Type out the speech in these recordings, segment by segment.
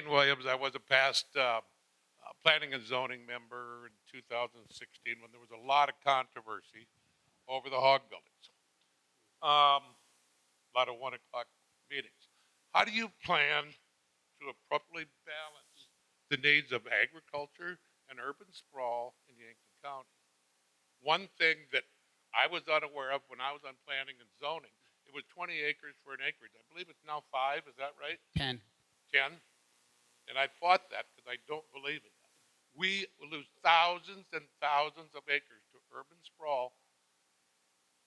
Wayne Williams. I was a past planning and zoning member in 2016 when there was a lot of controversy over the hog buildings. A lot of 1 o'clock meetings. How do you plan to appropriately balance the needs of agriculture and urban sprawl in Yankton County? One thing that I was unaware of when I was on planning and zoning, it was 20 acres for an acreage. I believe it's now 5. Is that right? 10. 10. And I fought that because I don't believe in that. We will lose thousands and thousands of acres to urban sprawl,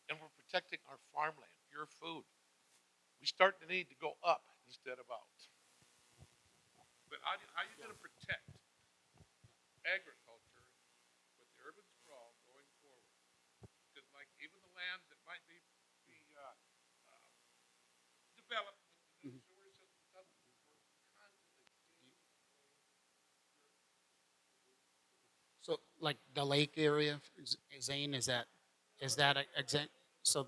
and we're protecting our farmland, your food. We start to need to go up instead of out. But how are you going to protect agriculture with the urban sprawl going forward? Because like even the lands that might be developed with the new sewer system stuff, we're constantly So, like the lake area, Zane, is that exempt? So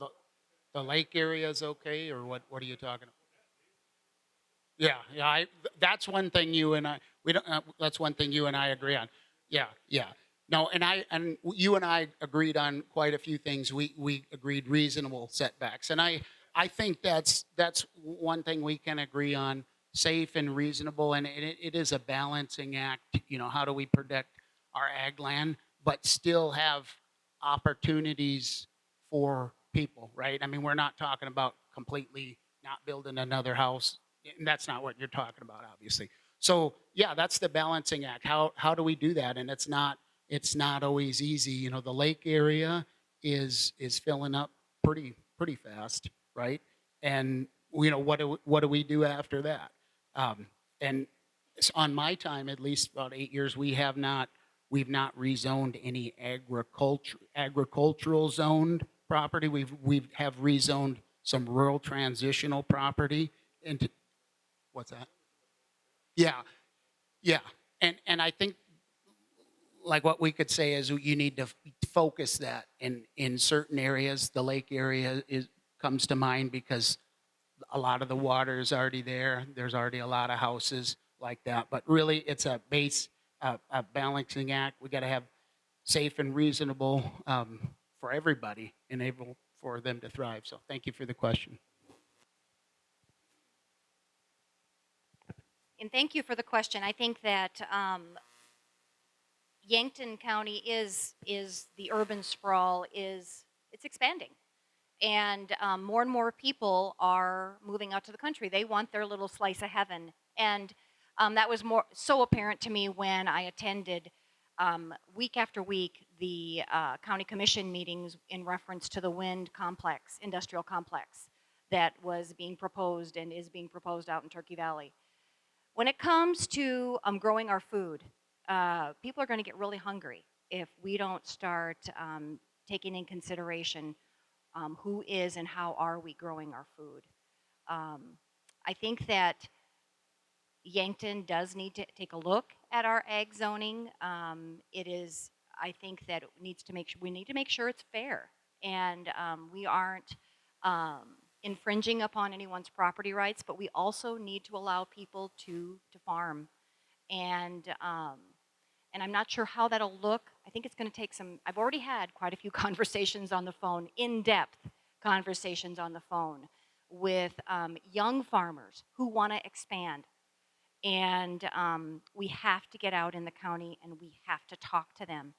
the lake area is okay, or what are you talking about? Yeah, yeah. That's one thing you and I we don't. That's one thing you and I agree on. Yeah, yeah. No, and you and I agreed on quite a few things. We agreed reasonable setbacks, and I think that's one thing we can agree on. Safe and reasonable, and it is a balancing act. You know, how do we protect our ag land, but still have opportunities for people, right? I mean, we're not talking about completely not building another house, and that's not what you're talking about, obviously. So yeah, that's the balancing act. How do we do that? And it's not always easy. You know, the lake area is filling up pretty fast, right? And you know what do we do after that? And on my time, at least about 8 years, we've not rezoned any agricultural zoned property. We have rezoned some rural transitional property into what's that? Yeah, yeah, and I think like what we could say is you need to focus that in certain areas. The lake area is comes to mind because a lot of the water is already there. There's already a lot of houses like that. But really, it's a balancing act. We got to have safe and reasonable for everybody, and able for them to thrive. So, thank you for the question. And thank you for the question. I think that Yankton County is the urban sprawl is it's expanding, and more and more people are moving out to the country. They want their little slice of heaven, and that was more so apparent to me when I attended week after week the county commission meetings in reference to the wind complex, industrial complex that was being proposed and is being proposed out in Turkey Valley. When it comes to growing our food, people are going to get really hungry if we don't start taking in consideration who is and how are we growing our food. Um, I think that Yankton does need to take a look at our ag zoning. It is, I think that it needs to make sure, we need to make sure it's fair, and we aren't infringing upon anyone's property rights, but we also need to allow people to farm, and and I'm not sure how that'll look. I think it's going to take some. I've already had quite a few conversations on the phone, in-depth conversations on the phone with young farmers who want to expand, and we have to get out in the county and we have to talk to them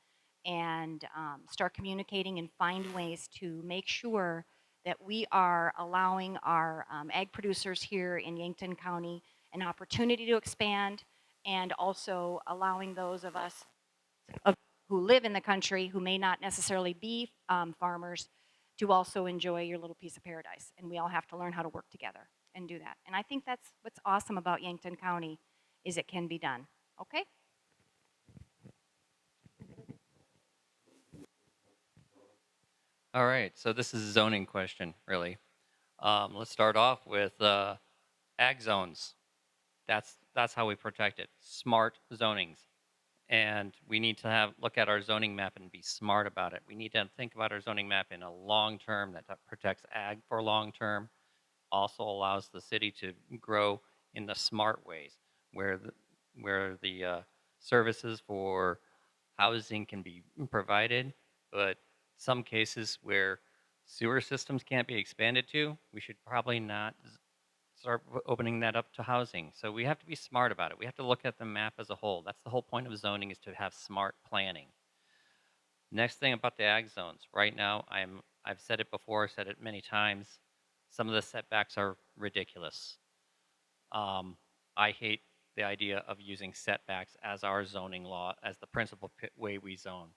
and start communicating and find ways to make sure that we are allowing our ag producers here in Yankton County an opportunity to expand, and also allowing those of us who live in the country who may not necessarily be farmers to also enjoy your little piece of paradise. And we all have to learn how to work together and do that. And I think that's what's awesome about Yankton County is it can be done. Okay? All right, so this is a zoning question, really. Let's start off with ag zones. That's how we protect it. Smart zonings, and we need to look at our zoning map and be smart about it. We need to think about our zoning map in a long term that protects ag for long term. Also allows the city to grow in the smart ways, where where the services for housing can be provided, but some cases where sewer systems can't be expanded to, we should probably not start opening that up to housing. So we have to be smart about it. We have to look at the map as a whole. That's the whole point of zoning, is to have smart planning. Next thing about the ag zones. Right now, I've said it before, said it many times. Some of the setbacks are ridiculous. Um, I hate the idea of using setbacks as our zoning law, as the principal way we zone.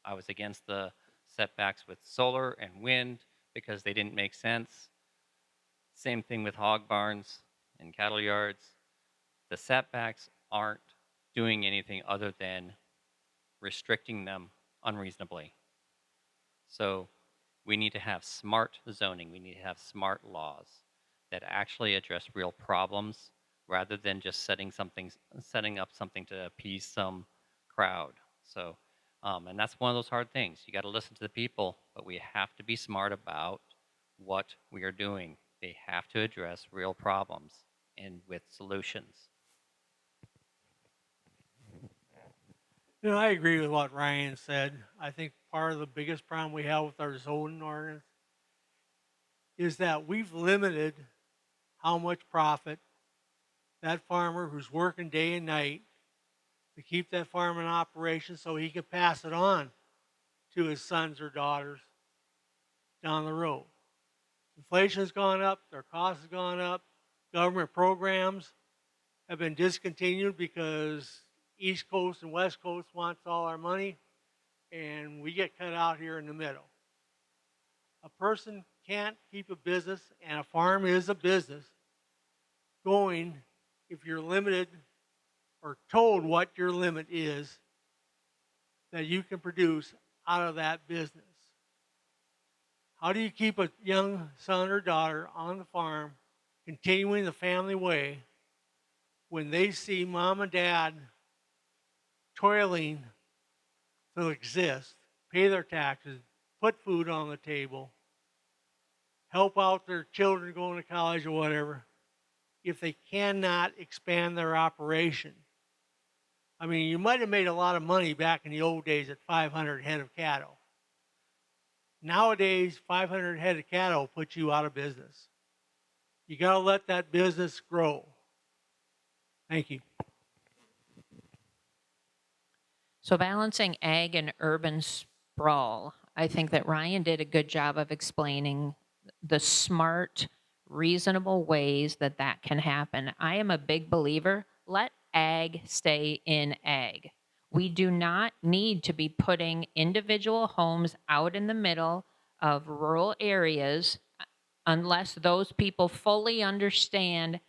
I was against the setbacks with solar and wind because they didn't make sense. Same thing with hog barns and cattle yards. The setbacks aren't doing anything other than restricting them unreasonably. So we need to have smart zoning. We need to have smart laws that actually address real problems rather than just setting up something to appease some crowd. So, and that's one of those hard things. You got to listen to the people, but we have to be smart about what we are doing. They have to address real problems and with solutions. You know, I agree with what Ryan said. I think part of the biggest problem we have with our zoning ordinance is that we've limited how much profit that farmer who's working day and night to keep that farm in operation so he can pass it on to his sons or daughters down the road. Inflation's gone up, their costs have gone up, government programs have been discontinued because East Coast and West Coast wants all our money, and we get cut out here in the middle. A person can't keep a business, and a farm is a business, going if you're limited or told what your limit is that you can produce out of that business. How do you keep a young son or daughter on the farm continuing the family way when they see mom and dad toiling to exist, pay their taxes, put food on the table, help out their children going to college or whatever, if they cannot expand their operation? I mean, you might have made a lot of money back in the old days at 500 head of cattle. Nowadays, 500 head of cattle puts you out of business. You got to let that business grow. Thank you. So balancing ag and urban sprawl, I think that Ryan did a good job of explaining the smart, reasonable ways that that can happen. I am a big believer, let ag stay in ag. We do not need to be putting individual homes out in the middle of rural areas unless those people fully understand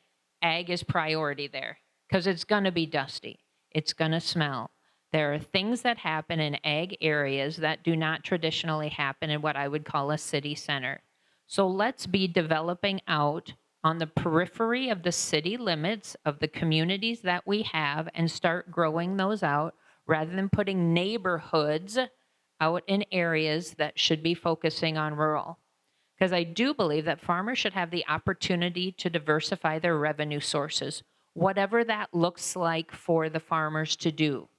ag is priority there, because it's going to be dusty. It's going to smell. There are things that happen in ag areas that do not traditionally happen in what I would call a city center. So let's be developing out on the periphery of the city limits of the communities that we have and start growing those out rather than putting neighborhoods out in areas that should be focusing on rural. Because I do believe that farmers should have the opportunity to diversify their revenue sources, whatever that looks like for the farmers to do.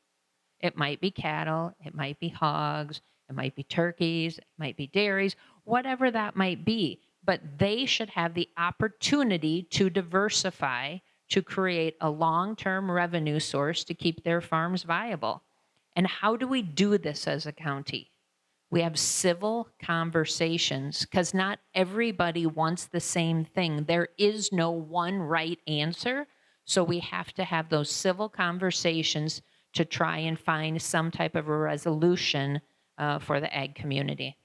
It might be cattle, it might be hogs, it might be turkeys, it might be dairies, whatever that might be. But they should have the opportunity to diversify to create a long-term revenue source to keep their farms viable. And how do we do this as a county? We have civil conversations because not everybody wants the same thing. There is no one right answer. So we have to have those civil conversations to try and find some type of a resolution for the ag community.